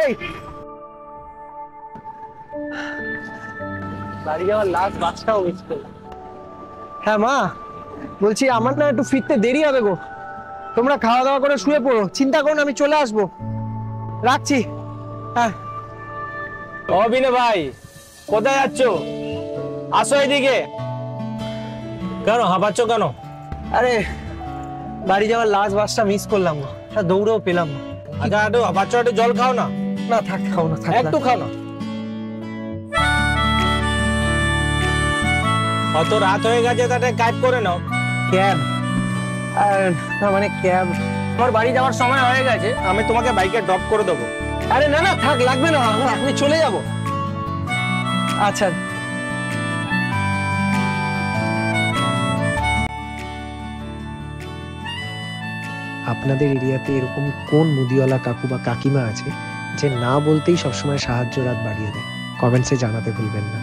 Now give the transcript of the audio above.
এই বাড়ি যাওয়ার লাস্ট বাসটাও মিস করলাম। হ্যাঁ মা, বলছি আমার না একটু ফিরতে দেরি হবে গো, তোমরা খাওয়া দাওয়া করে শুয়ে পড়ো, চিন্তা করো না, আমি চলে আসবো, রাখছি। হ্যাঁ। অবিনে ভাই, কোথায় যাচ্ছ? আসো এদিকে। কেন হাঁপাচ্ছ কেন? আরে বাড়ি যাওয়ার লাস্ট বাসটা মিস করলাম গো, দৌড়েও পেলাম না। আচ্ছা একটু হাঁপাচ্ছ, একটু জল খাও না। না থাক, খাও না, থাক একটু খাও না। অত রাত হয়ে গেছে, তাতে ক্যাব করে নাও। ক্যাব? আর না মানে ক্যাব, আমার বাড়ি যাওয়ার সময় হয়ে গেছে, আমি তোমাকে বাইকে ড্রপ করে দেবো। আরে না না থাক, লাগবে না, আমি চলে যাব। আচ্ছা। আপনাদের এরিয়াতে এরকম কোন মুদিওয়ালা কাকু বা কাকিমা আছে যে না বলতেই সবসময় সাহায্য রাত বাড়িয়ে দেয়? কমেন্টসে জানাতে ভুলবেন না।